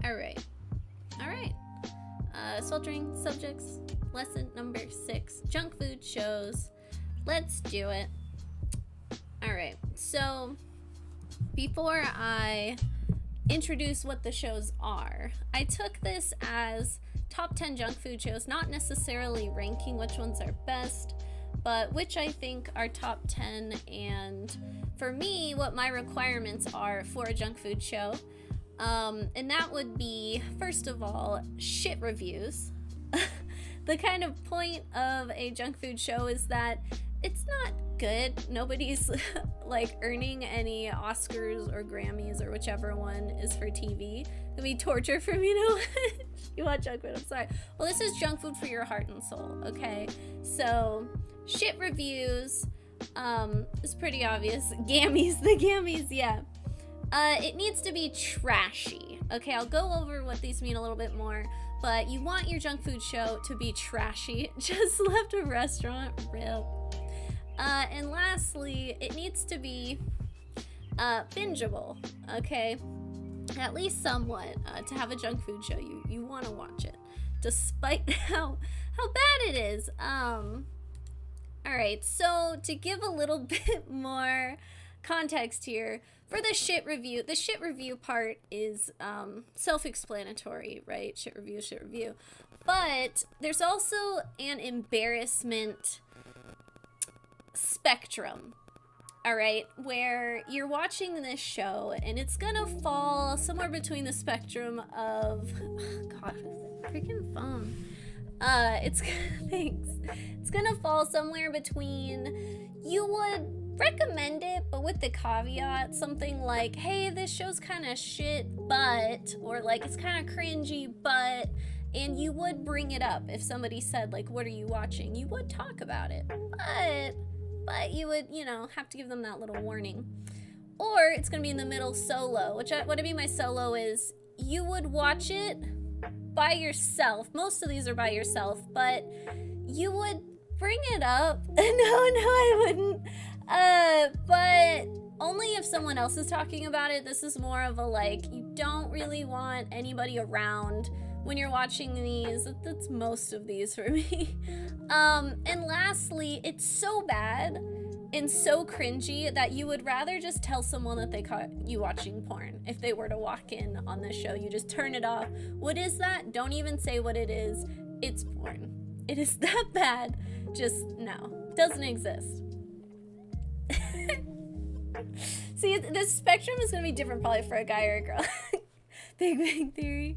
Alright. Alright. Sweltering Subjects Lesson number 6. Junk food shows. Let's do it. Alright, so before I introduce what the shows are, I took this as top 10 junk food shows, not necessarily ranking which ones are best, but which I think are top 10, and for me, what my requirements are for a junk food show. And that would be, first of all, shit reviews. The kind of point of a junk food show is that it's not good. Nobody's like earning any Oscars or Grammys or whichever one is for TV. It'd be torture for me to watch. You watch junk food, I'm sorry. Well, this is junk food for your heart and soul, okay? So, shit reviews, is pretty obvious. The gammies, yeah. It needs to be trashy. Okay, I'll go over what these mean a little bit more, but you want your junk food show to be trashy. Just left a restaurant, rip. And lastly, it needs to be bingeable, okay? At least somewhat, to have a junk food show. You want to watch it, despite how bad it is. Alright, so to give a little bit more context here, for the shit review part is self-explanatory, right? Shit review. But there's also an embarrassment spectrum, alright, where you're watching this show and it's gonna fall somewhere between the spectrum of, God, freaking phone. It's gonna fall somewhere between, you would recommend it, but with the caveat, something like, hey, this show's kind of shit, but, or like, it's kind of cringy, but, and you would bring it up if somebody said, like, what are you watching? You would talk about it, but you would, have to give them that little warning. Or it's gonna be in the middle, solo, what I mean by solo is, you would watch it by yourself. Most of these are by yourself, but you would bring it up. No, I wouldn't. But only if someone else is talking about it. This is more of a, like, you don't really want anybody around when you're watching these. That's most of these for me. And lastly, it's so bad and so cringy that you would rather just tell someone that they caught you watching porn. If they were to walk in on this show, you just turn it off. What is that? Don't even say what it is. It's porn. It is that bad. Just no. Doesn't exist. See, this spectrum is going to be different probably for a guy or a girl. Big Bang Theory.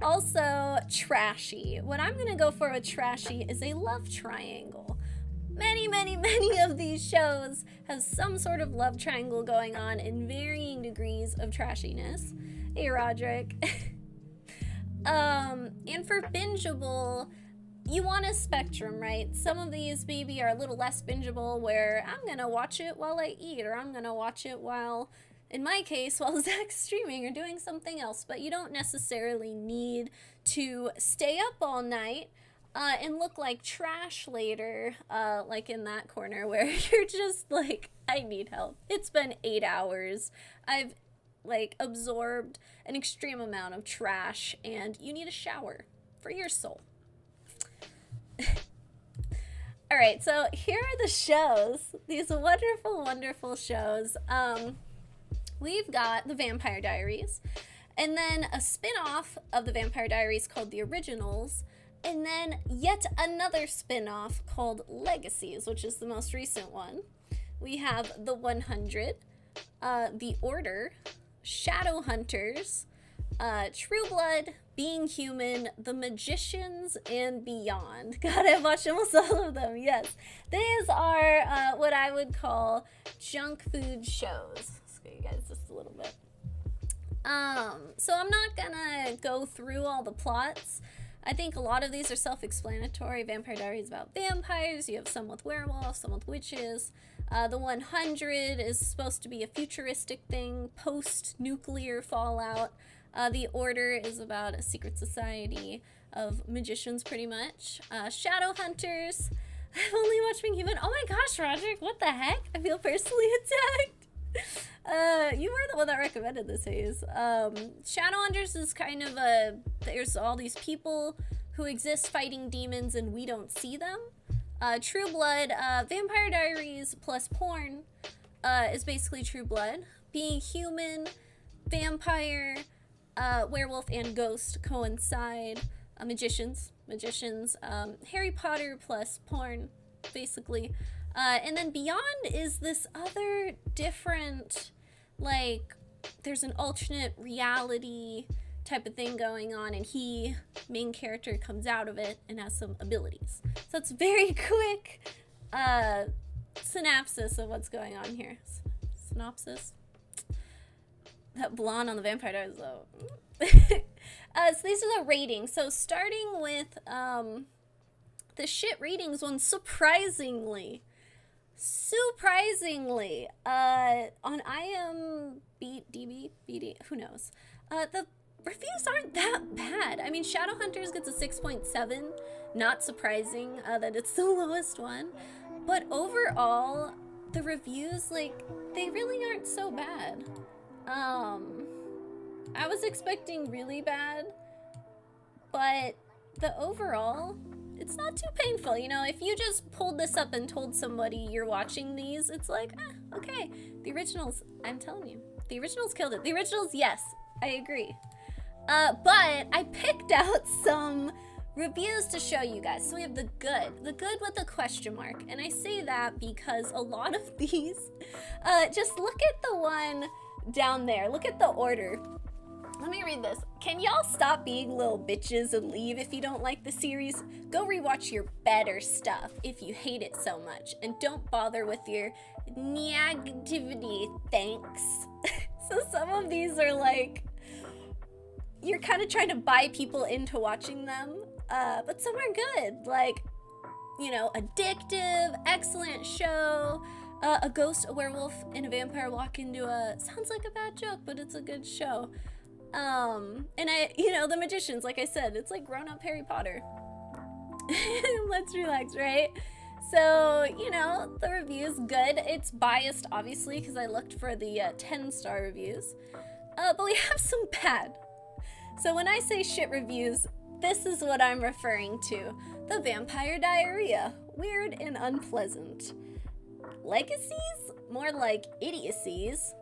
Also, trashy. What I'm going to go for with trashy is a love triangle. Many of these shows have some sort of love triangle going on in varying degrees of trashiness. Hey, Roderick. And for bingeable, you want a spectrum, right? Some of these maybe are a little less bingeable, where I'm gonna watch it while I eat, or I'm gonna watch it while, in my case, while Zach's streaming or doing something else. But you don't necessarily need to stay up all night and look like trash later, like in that corner where you're just like, I need help. It's been 8 hours. I've absorbed an extreme amount of trash, and you need a shower for your soul. Alright, so here are the shows. These wonderful shows. We've got The Vampire Diaries, and then a spin-off of The Vampire Diaries called The Originals, and then yet another spin-off called Legacies, which is the most recent one. We have The 100, The Order, Shadowhunters, True Blood, Being Human, The Magicians, and Beyond. God, I've watched almost all of them, yes. These are what I would call junk food shows. Let's go, you guys, just a little bit. So I'm not gonna go through all the plots. I think a lot of these are self-explanatory. Vampire Diaries is about vampires. You have some with werewolves, some with witches. The 100 is supposed to be a futuristic thing, post-nuclear fallout. The Order is about a secret society of magicians, pretty much. Shadowhunters. I've only watched Being Human. Oh my gosh, Roderick, what the heck? I feel personally attacked. You were the one that recommended this, Hayes. Shadowhunters is kind of there's all these people who exist fighting demons and we don't see them. True Blood, Vampire Diaries plus porn is basically True Blood. Being human, vampire, werewolf, and ghost coincide. Magicians, Harry Potter plus porn, basically. And then Beyond is this other different, like, there's an alternate reality type of thing going on, and main character, comes out of it and has some abilities. So it's very quick synopsis of what's going on here. Synopsis? That blonde on the Vampire Diaries, though. So these are the ratings. So starting with the shit ratings one, surprisingly, on IMDb, who knows? The reviews aren't that bad. I mean, Shadowhunters gets a 6.7. Not surprising that it's the lowest one. But overall, the reviews, like, they really aren't so bad. I was expecting really bad, but the overall, it's not too painful. You know, if you just pulled this up and told somebody you're watching these, it's like, okay. The originals, I'm telling you, the originals killed it. The originals, yes, I agree. But I picked out some reviews to show you guys. So we have the good with a question mark. And I say that because a lot of these, just look at the one down there. Look at the order. Let me read this. Can y'all stop being little bitches and leave if you don't like the series? Go rewatch your better stuff if you hate it so much. And don't bother with your negativity, thanks. So some of these are like, you're kind of trying to buy people into watching them. But some are good. Like, you know, addictive, excellent show. A ghost, a werewolf, and a vampire walk into sounds like a bad joke, but it's a good show. And the Magicians, like I said, it's like grown-up Harry Potter. Let's relax, right? So, you know, the review's good. It's biased, obviously, because I looked for the 10-star reviews. But we have some bad. So when I say shit reviews, this is what I'm referring to. The Vampire Diarrhea. Weird and unpleasant. Legacies? More like idiocies.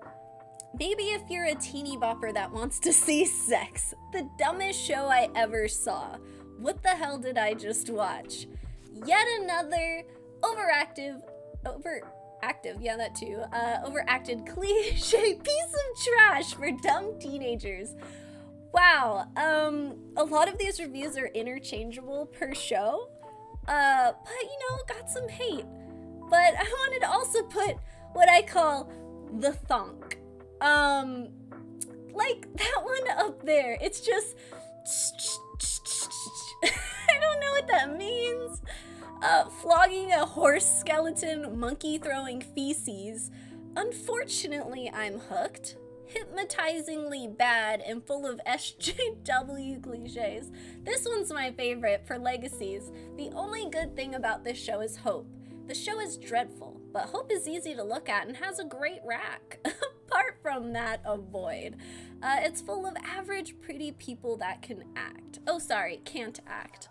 Maybe if you're a teeny bopper that wants to see sex. The dumbest show I ever saw. What the hell did I just watch? Yet another overacted, yeah, that too. Overacted cliche piece of trash for dumb teenagers. Wow, a lot of these reviews are interchangeable per show. But, you know, got some hate. But I wanted to also put what I call the thonk. Like that one up there. It's just I don't know what that means. Flogging a horse skeleton, monkey throwing feces. Unfortunately, I'm hooked. Hypnotizingly bad and full of SJW cliches. This one's my favorite for legacies. The only good thing about this show is hope. The show is dreadful, but hope is easy to look at and has a great rack. Apart from that, avoid. It's full of average, pretty people that can act. Oh, sorry, can't act.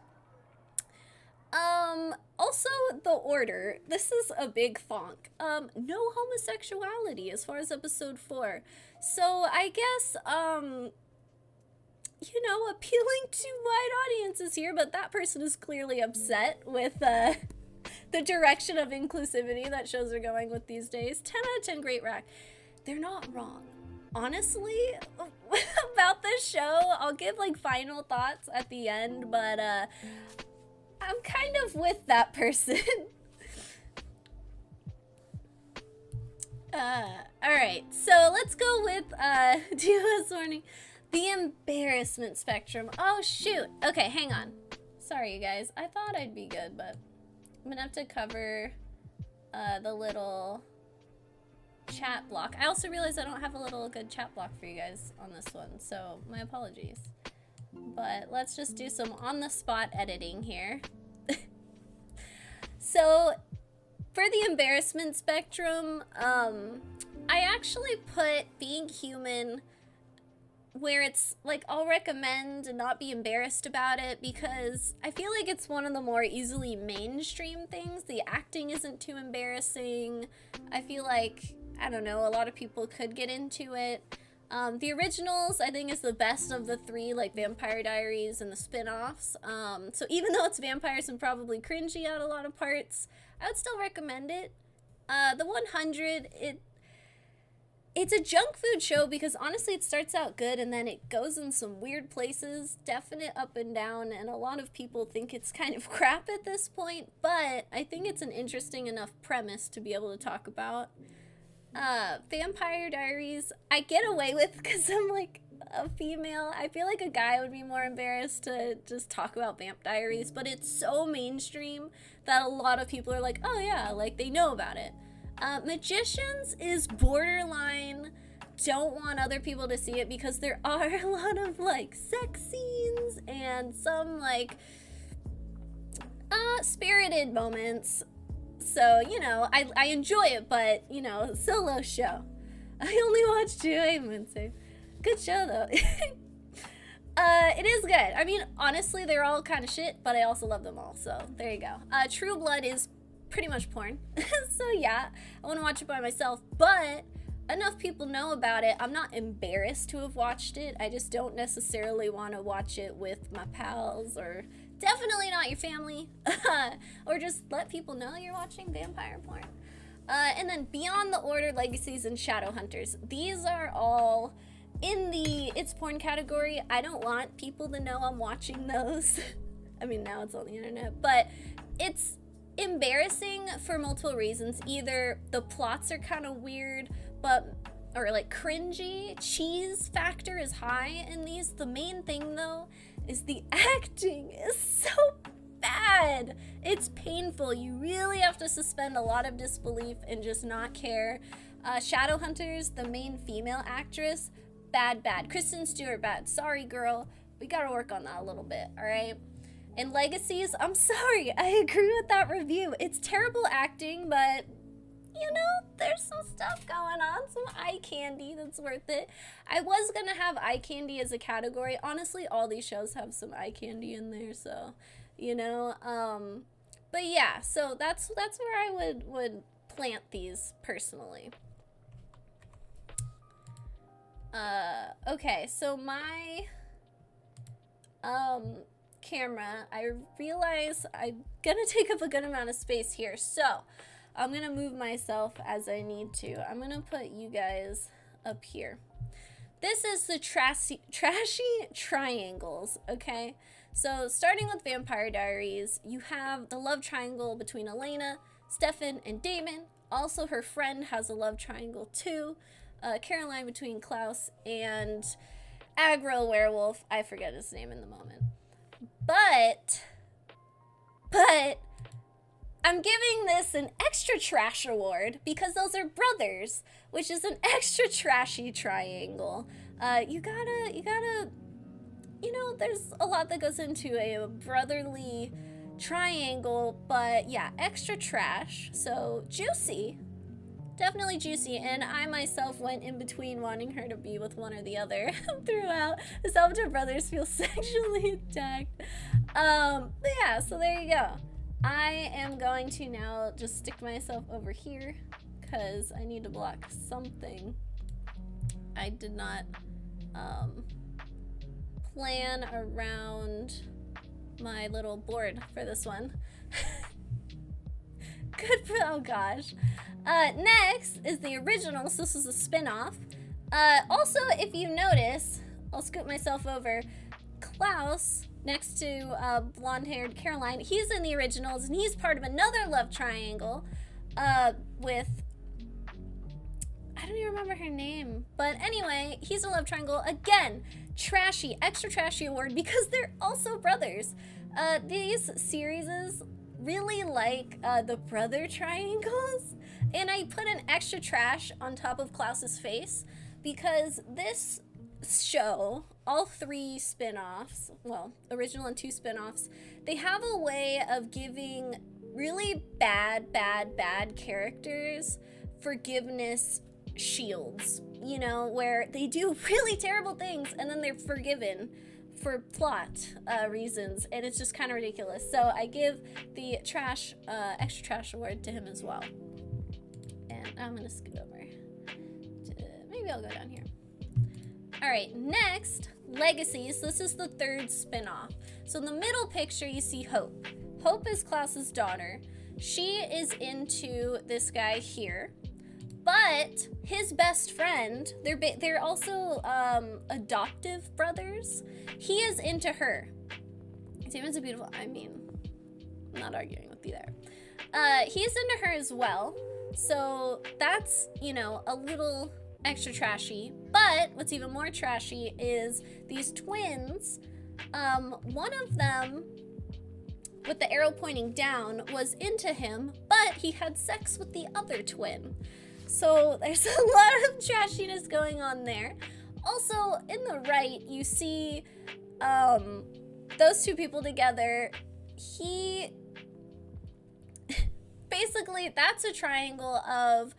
Also, the order. This is a big thonk. No homosexuality as far as episode 4. So I guess, you know, appealing to wide audiences here, but that person is clearly upset with, the direction of inclusivity that shows are going with these days. 10 out of 10, great rack. They're not wrong. Honestly, about this show, I'll give, like, final thoughts at the end, but, I'm kind of with that person. Alright, so let's go with, Diva's warning. The embarrassment spectrum. Oh, shoot. Okay, hang on. Sorry, you guys. I thought I'd be good, but I'm gonna have to cover, the little chat block. I also realized I don't have a little good chat block for you guys on this one, so my apologies. But let's just do some on-the-spot editing here. So, for the embarrassment spectrum, I actually put being human where it's like I'll recommend and not be embarrassed about it, because I feel like it's one of the more easily mainstream things. The acting isn't too embarrassing. I feel like, I don't know, a lot of people could get into it. The originals, I think, is the best of the three, like Vampire Diaries and the spin-offs. So even though it's vampires and probably cringy at a lot of parts, I would still recommend it. The 100, it's a junk food show because honestly it starts out good and then it goes in some weird places, definite up and down, and a lot of people think it's kind of crap at this point, but I think it's an interesting enough premise to be able to talk about. Vampire Diaries, I get away with because I'm like a female. I feel like a guy would be more embarrassed to just talk about Vamp Diaries, but it's so mainstream that a lot of people are like, oh yeah, like they know about it. Magicians is borderline don't want other people to see it because there are a lot of like sex scenes and some like spirited moments. So, you know, I enjoy it, but, you know, solo show. I only watched two. I wouldn't say. Good show, though. It is good. I mean, honestly, they're all kind of shit, but I also love them all. So, there you go. True Blood is pretty much porn. So, yeah, I want to watch it by myself, but enough people know about it. I'm not embarrassed to have watched it. I just don't necessarily want to watch it with my pals, or definitely not your family, or just let people know you're watching vampire porn. And then Beyond the Order, Legacies, and Shadowhunters. These are all in the it's porn category. I don't want people to know I'm watching those. I mean, now it's on the internet, but it's embarrassing for multiple reasons. Either the plots are kind of weird, or like cringy. Cheese factor is high in these. The main thing though is the acting is so bad. It's painful. You really have to suspend a lot of disbelief and just not care. Shadowhunters, the main female actress, bad. Kristen Stewart, bad. Sorry, girl. We gotta work on that a little bit, all right? And Legacies, I'm sorry. I agree with that review. It's terrible acting, but you know, there's some stuff going on, some eye candy that's worth it. I was gonna have eye candy as a category. Honestly, all these shows have some eye candy in there, so, you know, but yeah, so that's where I would plant these personally. Okay, so my, camera, I realize I'm gonna take up a good amount of space here, so I'm gonna move myself as I need to. I'm gonna put you guys up here. This is the trashy triangles, okay? So starting with Vampire Diaries, you have the love triangle between Elena, Stefan, and Damon. Also, her friend has a love triangle too. Caroline between Klaus and Aggro Werewolf. I forget his name in the moment. But I'm giving this an extra trash award because those are brothers, which is an extra trashy triangle. You gotta, you know, there's a lot that goes into a brotherly triangle, but yeah, extra trash. So juicy, definitely juicy. And I myself went in between wanting her to be with one or the other throughout. The Salvatore brothers feel sexually attacked. But yeah, so there you go. I am going to now just stick myself over here because I need to block something. I did not plan around my little board for this one. Good for, oh gosh. Next is the original, so this is a spin-off. Also, if you notice, I'll scoot myself over, Klaus, next to blonde-haired Caroline, he's in the originals, and he's part of another love triangle with, I don't even remember her name, but anyway, he's a love triangle. Again, trashy, extra trashy award because they're also brothers. These series really like the brother triangles, and I put an extra trash on top of Klaus's face because this show, all three spin-offs, well, original and two spin-offs, they have a way of giving really bad characters forgiveness shields, you know, where they do really terrible things and then they're forgiven for plot reasons, and it's just kind of ridiculous. So I give the trash, extra trash award to him as well. And I'm gonna scoot over to, maybe I'll go down here. All right, next, legacies. This is the third spin-off. So in the middle picture, you see Hope. Hope is Klaus's daughter. She is into this guy here, but his best friend, they're also adoptive brothers. He is into her. Damon's a beautiful, I mean, I'm not arguing with you there. He's into her as well. So that's, you know, a little extra trashy. But what's even more trashy is these twins. One of them, with the arrow pointing down, was into him, but he had sex with the other twin. So there's a lot of trashiness going on there. Also, in the right, you see those two people together. Basically, that's a triangle of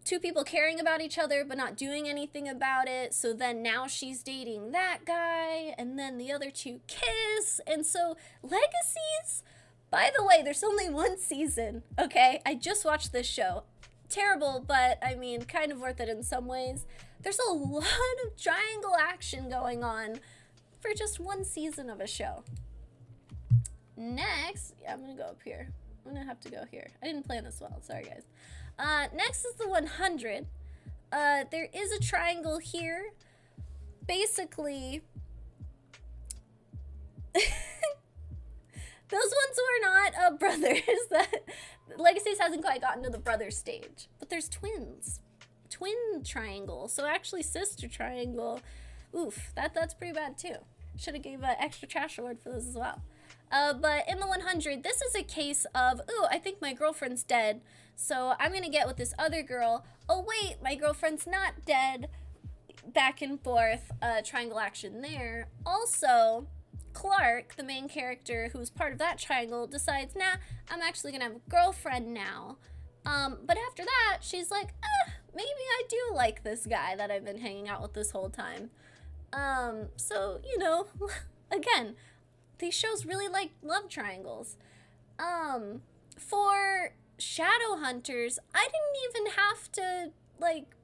two people caring about each other but not doing anything about it. So then now she's dating that guy, and then the other two kiss. And so legacies, by the way, there's only one season, okay? I just watched this show. Terrible, but I mean, kind of worth it in some ways. There's a lot of triangle action going on for just one season of a show. Next, yeah, I'm gonna go up here. I'm gonna have to go here. I didn't plan this well, sorry guys. Next is the 100. There is a triangle here. Basically, those ones were not brothers. Legacies hasn't quite gotten to the brother stage, but there's twins. Twin triangle, so actually sister triangle. Oof, that's pretty bad too. Should have gave an extra trash award for those as well. But in the 100, this is a case of, ooh, I think my girlfriend's dead, so I'm gonna get with this other girl. Oh wait, my girlfriend's not dead. Back and forth, triangle action there. Also, Clark, the main character who's part of that triangle, decides, nah, I'm actually gonna have a girlfriend now. But after that, she's like, maybe I do like this guy that I've been hanging out with this whole time. So, you know, again, these shows really like love triangles. For Shadowhunters, I didn't even have to, like,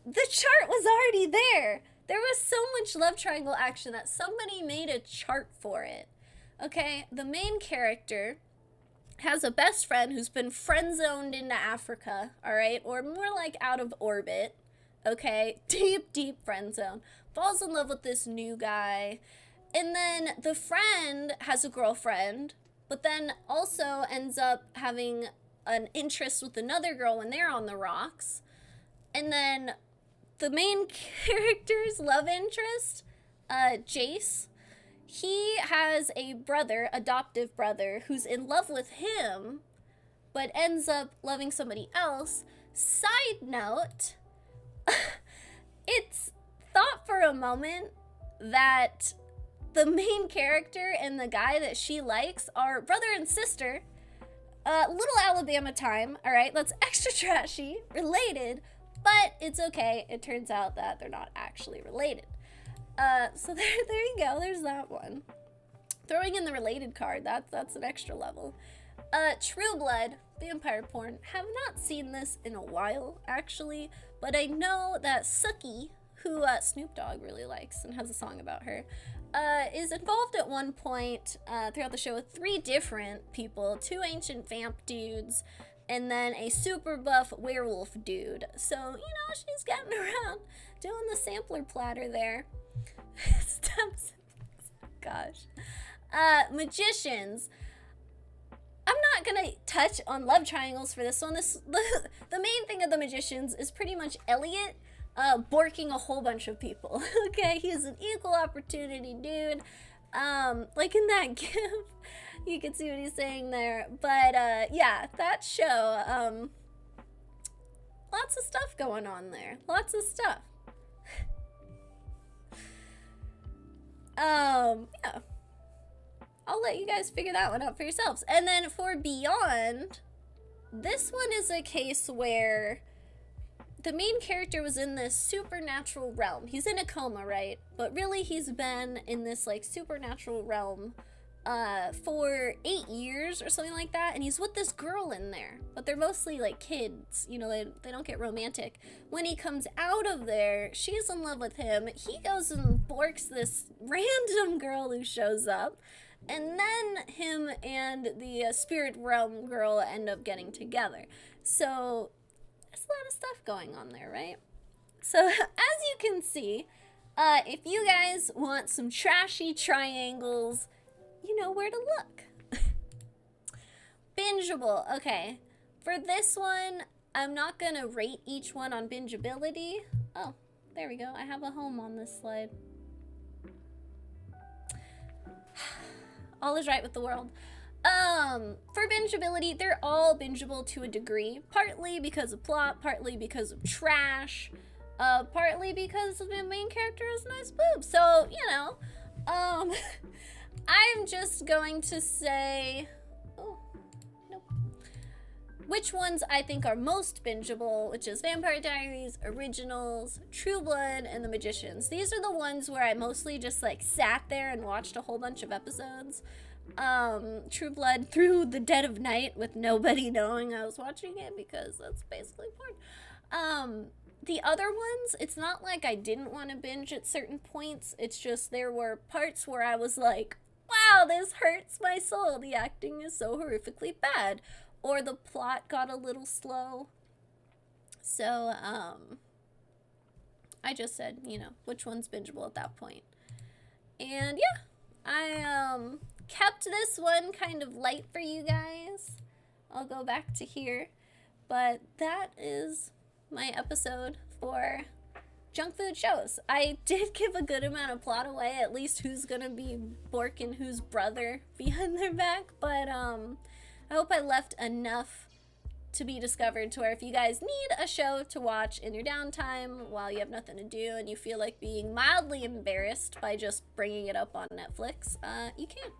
the chart was already there. There was so much love triangle action that somebody made a chart for it. Okay, the main character has a best friend who's been friend-zoned into Africa, all right? Or more like out of orbit, okay? Deep, deep friend zone. Falls in love with this new guy. And then the friend has a girlfriend, but then also ends up having an interest with another girl when they're on the rocks. And then the main character's love interest, Jace, he has a brother, adoptive brother, who's in love with him, but ends up loving somebody else. Side note, it's thought for a moment that the main character and the guy that she likes are brother and sister. Little Alabama time, all right? That's extra trashy, related, but it's okay. It turns out that they're not actually related. So there you go. There's that one. Throwing in the related card, that's an extra level. True Blood, vampire porn. Have not seen this in a while, actually, but I know that Sookie, who Snoop Dogg really likes and has a song about her, is involved at one point throughout the show with 3 different people, 2 ancient vamp dudes, and then a super buff werewolf dude. So, you know, she's getting around doing the sampler platter there. Steps. Gosh. Magicians. I'm not gonna touch on love triangles for this one. The main thing of the Magicians is pretty much Elliot borking a whole bunch of people. Okay, he's an equal opportunity dude. Like in that gif, you can see what he's saying there. But yeah, that show, lots of stuff going on there. Lots of stuff. Yeah. I'll let you guys figure that one out for yourselves. And then for Beyond, this one is a case where the main character was in this supernatural realm. He's in a coma, right? But really he's been in this like supernatural realm for 8 years or something like that, and he's with this girl in there, but they're mostly like kids, you know, they don't get romantic. When he comes out of there, she's in love with him. He goes and borks this random girl who shows up, and then him and the spirit realm girl end up getting together. So there's a lot of stuff going on there, right? So as you can see, if you guys want some trashy triangles, you know where to look. Bingeable. Okay. For this one, I'm not going to rate each one on bingeability. Oh, there we go. I have a home on this slide. All is right with the world. For bingeability, they're all bingeable to a degree. Partly because of plot, partly because of trash, partly because the main character has nice boobs. So, you know, I'm just going to say, oh, nope, which ones I think are most bingeable, which is Vampire Diaries, Originals, True Blood, and The Magicians. These are the ones where I mostly just like sat there and watched a whole bunch of episodes. True Blood through the dead of night with nobody knowing I was watching it, because that's basically porn. The other ones, it's not like I didn't want to binge at certain points. It's just there were parts where I was like, wow, this hurts my soul. The acting is so horrifically bad. Or the plot got a little slow. So, I just said, you know, which one's bingeable at that point. And yeah, I kept this one kind of light for you guys. I'll go back to here. But that is my episode for Junkfood Shows. I did give a good amount of plot away, at least who's gonna be borking whose brother behind their back, but I hope I left enough to be discovered to where if you guys need a show to watch in your downtime while you have nothing to do and you feel like being mildly embarrassed by just bringing it up on Netflix, you can.